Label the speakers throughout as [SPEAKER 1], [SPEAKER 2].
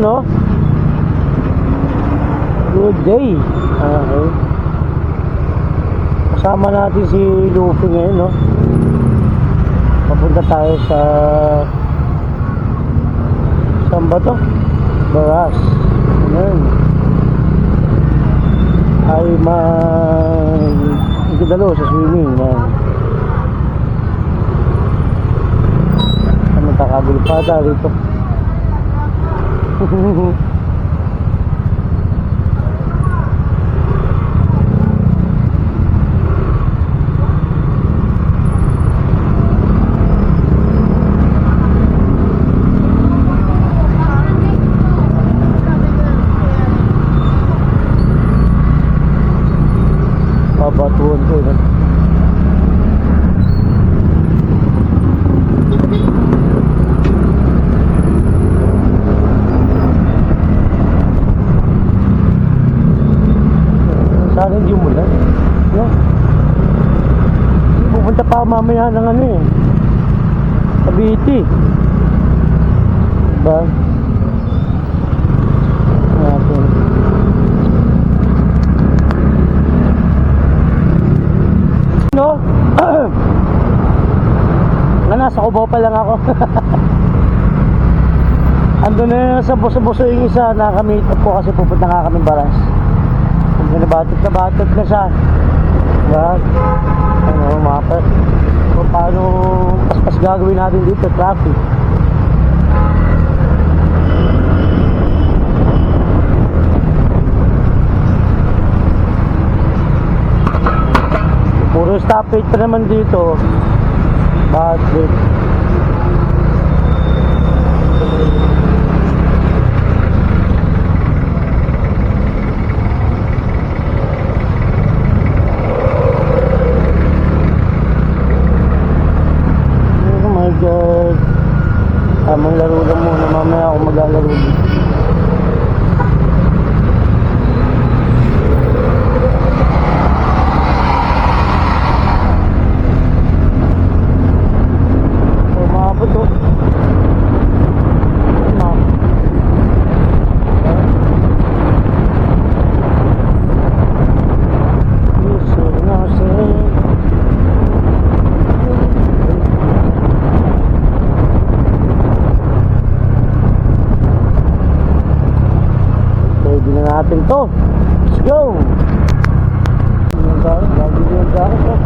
[SPEAKER 1] no? Good day. Okay. Kasama natin si Luffy ngayon, no? Papunta tayo sa saan ba to? Baras. Ayan. Ay magdalo sa swimming. Ayan. Ano takabili pa tayo rito? Babatuan ko yun. Sana hindi umulan, no? Pupunta pa mamaya ng ano eh, Cavite, diba? Natin no? Nga nasa Cubao pa lang ako. Ando na yun sa buso-buso yung isa, nakameet up ko kasi pupunta nga kami Baras. Nabatot na siya. Diba? Ano, mapa. So, paano pas gagawin natin dito, traffic. Puro stoppage pa naman dito. Bad trip. Oh my God. Tamang laro lang muna. Mamaya ako maglalaro dito. Natin to. Let's go. Lagi din sa akin.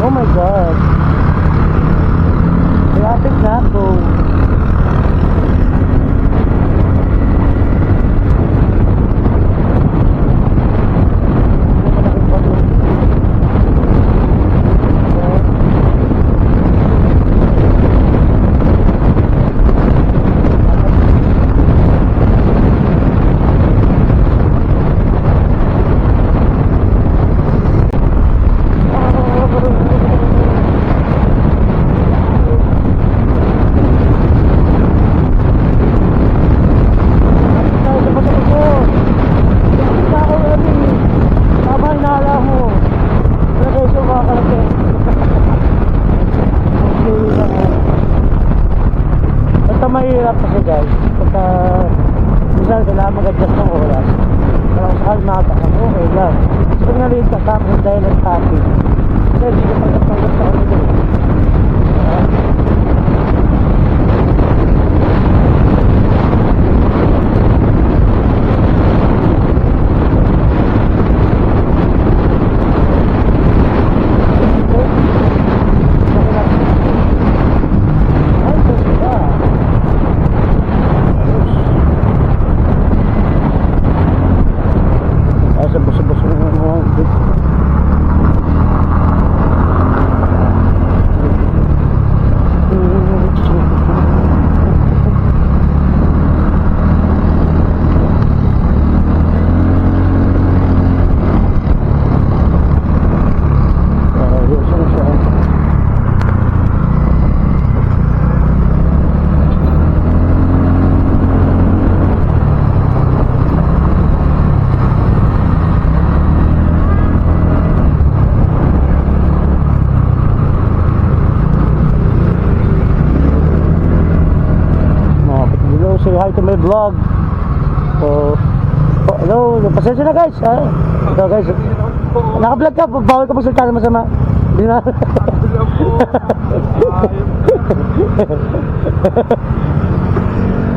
[SPEAKER 1] Oh my God. Traffic na ako. Mahirap kasi guys, pagka minsan kailangan mag-adjust ng oras. Pero kung sakal makatakam, okay lang. So nalate ka tapos dahil ng traffic, kasi hindi ka pagkatanggap sa kanila. may vlog. So, hello, pasensya na guys. Ito guys, naka-vlog ka, bawal ka magsalita na masama. Hindi na.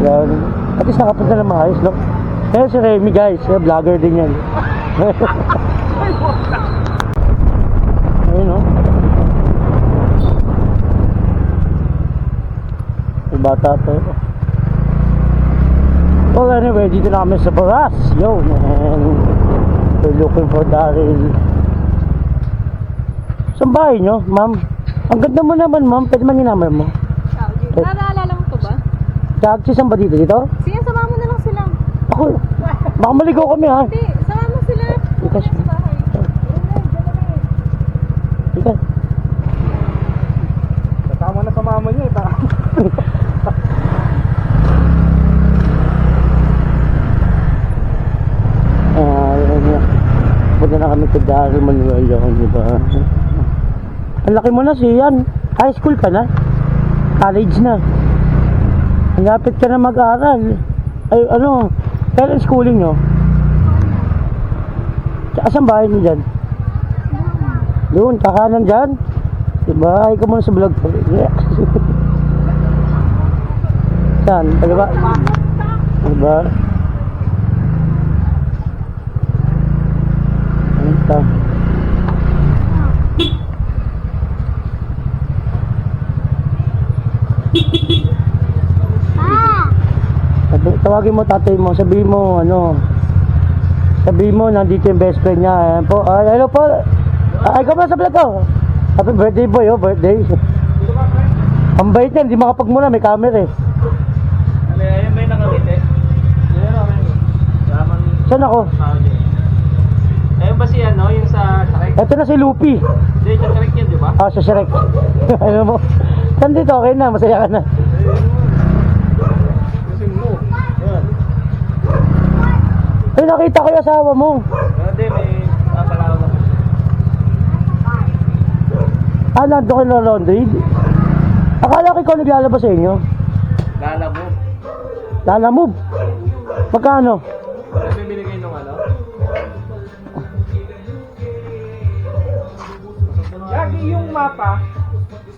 [SPEAKER 1] Yan. At least nakapunta na maayos, no? Kaya si Remy guys, vlogger din yan. Ayun, no? May bata to. Well, anyway, dito na kami sa Baras. Yo, and we're looking for Daryl. Saan bahay nyo, ma'am? Ang ganda mo naman, ma'am. Pwede man yung number mo.
[SPEAKER 2] Naalala mo ko ba?
[SPEAKER 1] Taxi, saan ba dito?
[SPEAKER 2] Sige, sama mo na lang sila.
[SPEAKER 1] Ako, baka maligaw kami ha.
[SPEAKER 2] Hindi, sama mo sila.
[SPEAKER 1] Ika,
[SPEAKER 2] Sa bahay.
[SPEAKER 1] ika.
[SPEAKER 3] Kasama na sa mama niya,
[SPEAKER 1] Ayun niya. Punta na kami kay Daryl Manuel yun, di ba? Ang laki mo na siyan. High school ka na? College na? Malapit ka na mag-aral. Ay, ano? Kailan schooling nyo? Saan bahay niyo dyan? Doon, kakanan dyan? Diba? Ay ka muna sa vlog ko. Yeah. Saan? Diba? Diba? Ito. Tawagin mo tatay mo, sabihin mo ano, sabihin mo nandito yung best friend niya. Ayan po. Ay, hello po. Ay, ikaw pala sa vlog ko. Happy birthday boy, oh, birthday. Ang bait yan, hindi makapagmuna, may camera eh.
[SPEAKER 3] Ano, ayun ba yung nakangiti?
[SPEAKER 1] Saan ako?
[SPEAKER 3] Ayun ba si ano, yung sa Shrek?
[SPEAKER 1] Ito na si Lupi.
[SPEAKER 3] Hindi, sa Shrek yun, di ba?
[SPEAKER 1] Ah, sa Shrek. Ano mo? Nandito, okay na, masaya ka na.
[SPEAKER 3] Kasi mo. Yan.
[SPEAKER 1] Ay, nakita ko yung asawa mo.
[SPEAKER 3] Hindi, may napalaw na.
[SPEAKER 1] Ah, nandito kayo na laundry. Akala ko ikaw naglalabas sa inyo.
[SPEAKER 3] Lalabo.
[SPEAKER 1] Lalamove. Magkano?
[SPEAKER 3] Ano yung binigay nung ano? Lagi yung mapa,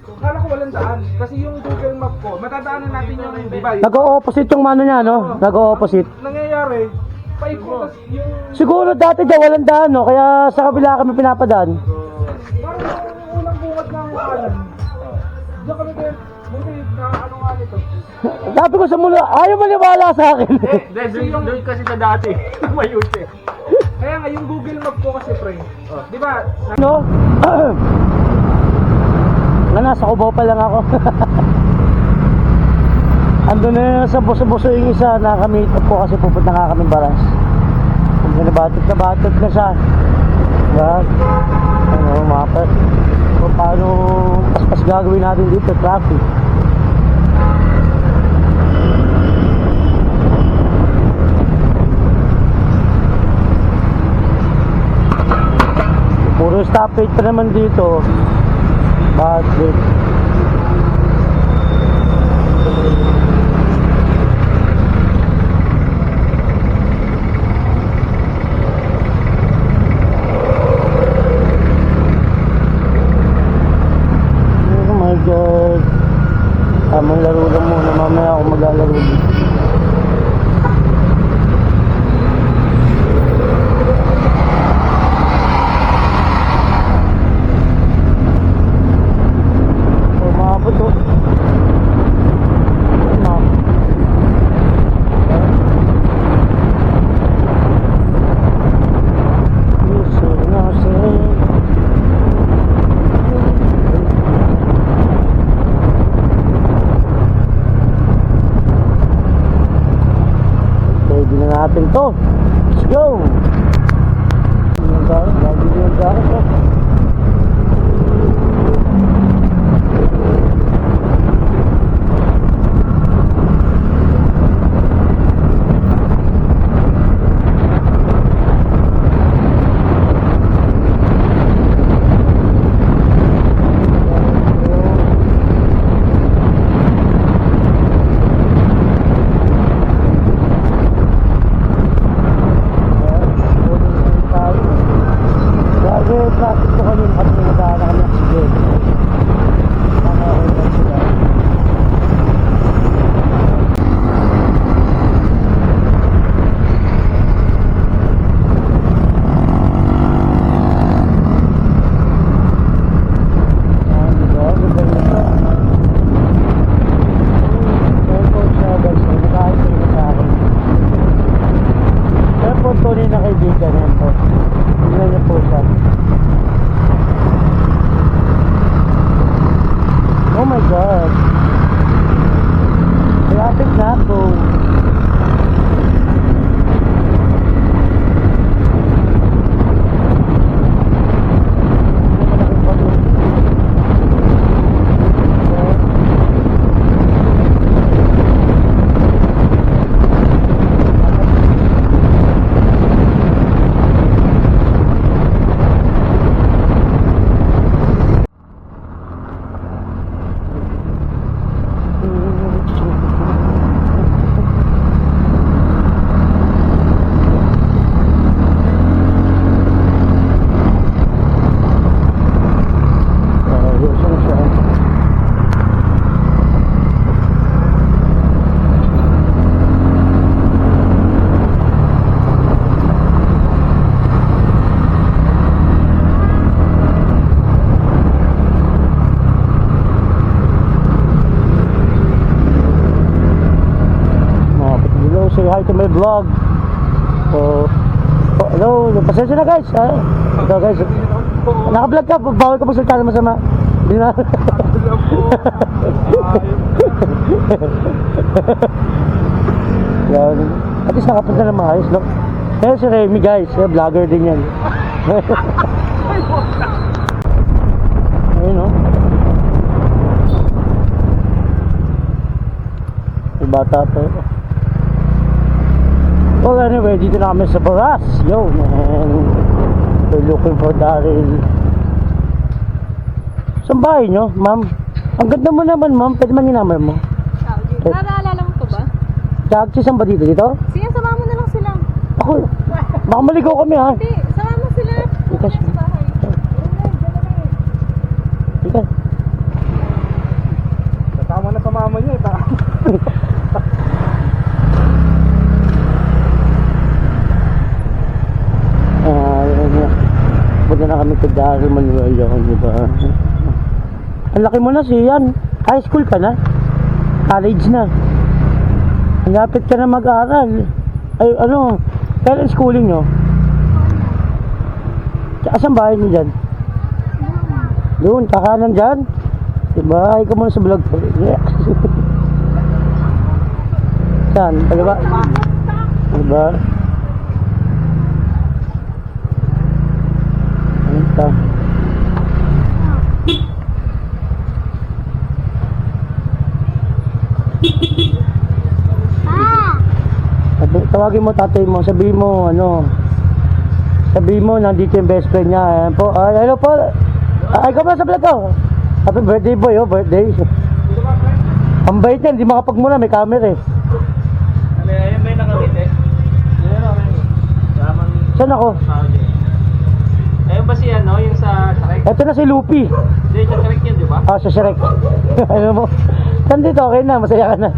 [SPEAKER 3] akala ko walang daan. Kasi yung Google Map ko, matadaanan natin yung, di ba?
[SPEAKER 1] Nag-o-opposite yung mano niya, no? Nag-o-opposite.
[SPEAKER 3] Nangyayari, paikot yung...
[SPEAKER 1] Siguro dati dyan walang daan, no? Kaya sa kabila kami pinapadaan.
[SPEAKER 3] Parang yung unang bungat ng kanan. Diyan kami din, buti na ano nga nito.
[SPEAKER 1] Sabi ko sa mula, ayaw maniwala sa akin.
[SPEAKER 3] Doon kasi sa dati, mayute. Kaya nga yung Google Map ko kasi pre, di ba?
[SPEAKER 1] No? Nga nasa Cubao pa lang ako. Ando na yun sa buso-buso yung isa, nakamit up ko kasi pupunta nga kami Baras. Kung nabatot na siya. Diba? Ano, mapa. Kung paano pas gagawin natin dito, traffic. Puro stoppage pa naman dito. Bakit? Oh my God. Tamang laro lang muna. Mamaya ako maglalaro dito. natin to. Let's go. Lagi yung gamit. hi to my vlog. So, hello, pasensya na guys. Ito guys, naka-vlog ka, bawal ka magsalita na masama. Hindi na. Yan. At least nakapunta na maayos, no? Kaya si Remy guys, vlogger din yan. Ayun, no? May bata to. Well, anyway, dito na kami sa Baras. Yo, man. We're looking for Daryl. Saan bahay nyo, ma'am? Ang ganda mo naman, ma'am. Pwede man yung number mo.
[SPEAKER 2] Naalala mo to ba?
[SPEAKER 1] Chagsi, saan ba dito? Dito?
[SPEAKER 2] Sige, sama mo na lang sila.
[SPEAKER 1] Ako, baka maligaw kami, ha?
[SPEAKER 2] Hindi, sama mo sila.
[SPEAKER 1] Ikas.
[SPEAKER 2] Sa bahay.
[SPEAKER 1] Ikas.
[SPEAKER 3] Kasama na sa mama niya eh.
[SPEAKER 1] Punta na kami kay Daryl Manuel yun, di ba? Ang laki mo na siyan. High school ka na? College na? Ang lapit ka na mag-aaral. Ay, ano? Kailan schooling nyo? Saan bahay nyo dyan? Doon, kakanan dyan? Diba? Ay ka muna sa vlog ko. Yeah. Saan? Diba? Diba? Ito. Tawagin mo tatay mo, sabihin mo ano, sabihin mo nandito yung best friend niya. Ayan po, hello po. Ay, ikaw ba sa vlog ko? Happy birthday boy, oh, birthday. Ang bait niya, hindi makapagmula, may camera eh.
[SPEAKER 3] Ano, ayun ba yung nakawit eh? Ayun, okay.
[SPEAKER 1] Saan ako?
[SPEAKER 3] Ayun ba si ano, yung sa Shrek?
[SPEAKER 1] Ito na si Lupi.
[SPEAKER 3] Hindi, sa Shrek yun, di ba?
[SPEAKER 1] Ah, sa Shrek. Ano mo? Saan dito? Okay na, masaya ka na.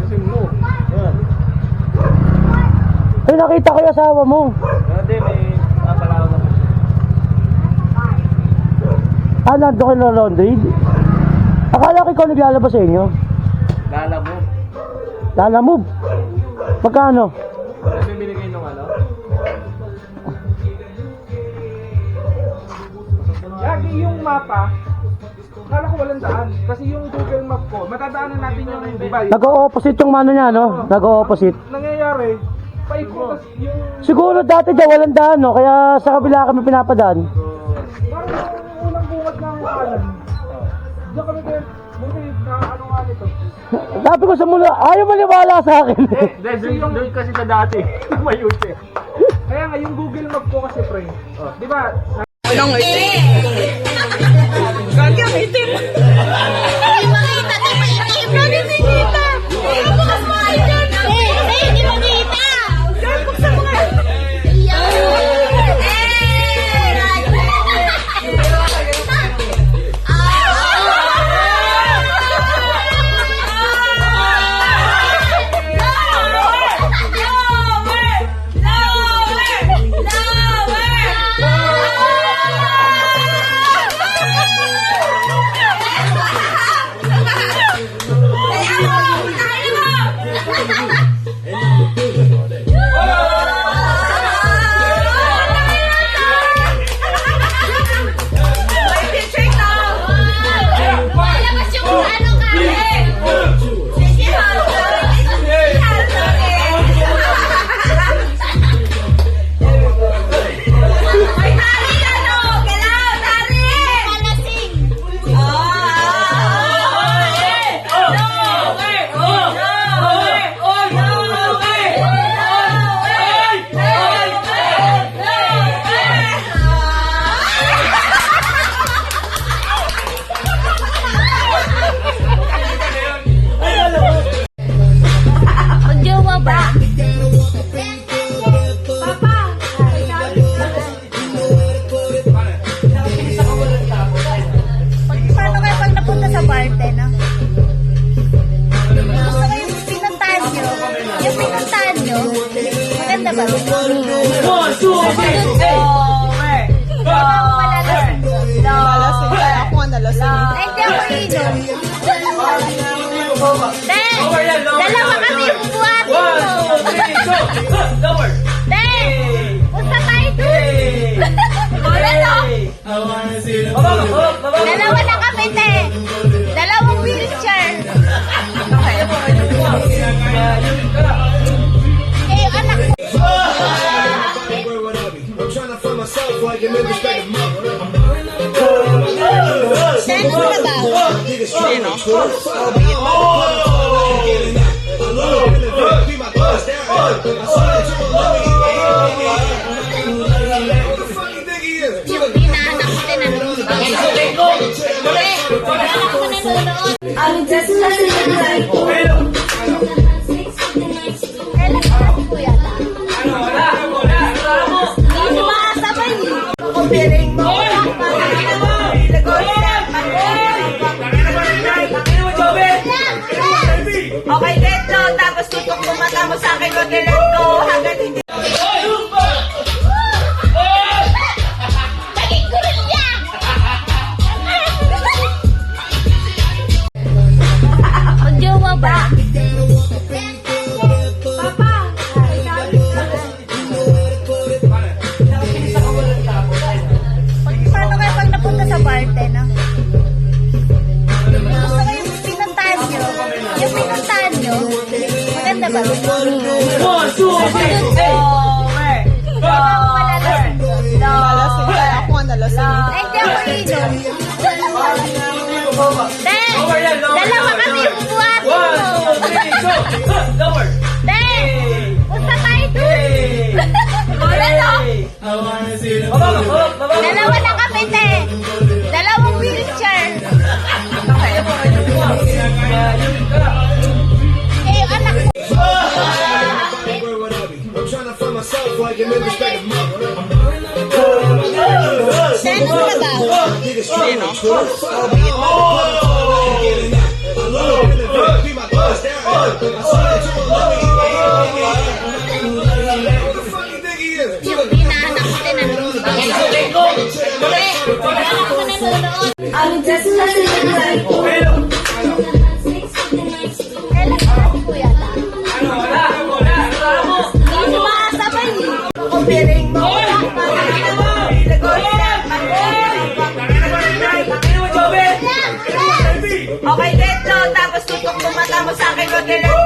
[SPEAKER 3] Kasi mo. Ayun.
[SPEAKER 1] Ay, nakita ko yung asawa mo.
[SPEAKER 3] Hindi, may napalaw naman.
[SPEAKER 1] Ah, nandun kayo na laundry? Akala ko ikaw naglalabas sa inyo.
[SPEAKER 3] Lalabo.
[SPEAKER 1] Lalamove. Magkano?
[SPEAKER 3] Ano yung binigay nung ano? Lagi yung mapa, akala ko walang daan. Kasi yung Google Map ko, matadaanan natin yung, di ba?
[SPEAKER 1] Nag-o-opposite yung mano niya, no? Nag-o-opposite.
[SPEAKER 3] Nangyayari, paikot yung...
[SPEAKER 1] Siguro dati dyan walang daan, no? Kaya sa kabila kami pinapadaan.
[SPEAKER 3] Parang yung unang bungat ng kanan. Diyan kami din, buti ano nga nito.
[SPEAKER 1] Sabi ko sa mula, ayaw maniwala sa akin.
[SPEAKER 3] Doon kasi sa dati, mayuti. Kaya nga yung Google Map ko kasi pre, di ba?
[SPEAKER 2] Anong itim? Gagi ang itim. Hindi makita, di ba itim? Hindi makita. Bukas mo kayo dyan. Hindi makita. Dyan, buksan mo nga. Ay, hindi ako inom. Dalawa kami yung buhat.
[SPEAKER 4] 1, 2, 3, go! Lower!
[SPEAKER 2] Te! Punta tayo dun. Ano? Dalawa na kami, te. Dalawang wheelchair. Eh, yung anak ko.
[SPEAKER 5] I'm trying to find myself like an introspective mother.
[SPEAKER 2] Te, ano na ba?
[SPEAKER 5] Niggas trying to keep my thoughts down. I saw that you were loving What the fuck you think he is?
[SPEAKER 2] Yung pinaanak ko din nanonood. Te, pinaanak ko nanonood. Kailan ka na po yata? Hindi makasabay.
[SPEAKER 6] Okay, get go. Tapos tutok tumata mo sa akin, wag let go. Hanggang hindi.
[SPEAKER 2] Naging gorilla! Magjowa ba? Papa! Paano kayo pag napunta sa Barten, ah? Gusto ko yung pinuntahan nyo. Yung pinuntahan nyo, maganda ba?
[SPEAKER 4] 1, 2, 3,
[SPEAKER 2] Malalasing doon.
[SPEAKER 6] Nalasing ka. Ako nga nalasing.
[SPEAKER 2] Ay, hindi ako inom. Te! Dalawa kami yung buhat.
[SPEAKER 4] 1, 2, 3, go! Lower!
[SPEAKER 2] Te! Punta tayo dun. Ano? Dalawa na kami, te. Dalawang wheelchair. Eh, yung anak ko.
[SPEAKER 5] I'm trying to find myself like an introspective mother.
[SPEAKER 2] Te, ano na ba?
[SPEAKER 5] Niggas trying to keep my thoughts down. I saw that you were loving What the fuck you think he is?
[SPEAKER 2] Yung pinaanak ko din nanonood. Te, pinaanak ko nanonood. Kailan ka na po yata? Hindi makasabay.
[SPEAKER 6] Piling mo. Okay, get go. Tapos tutok tumata mo sa akin, wag let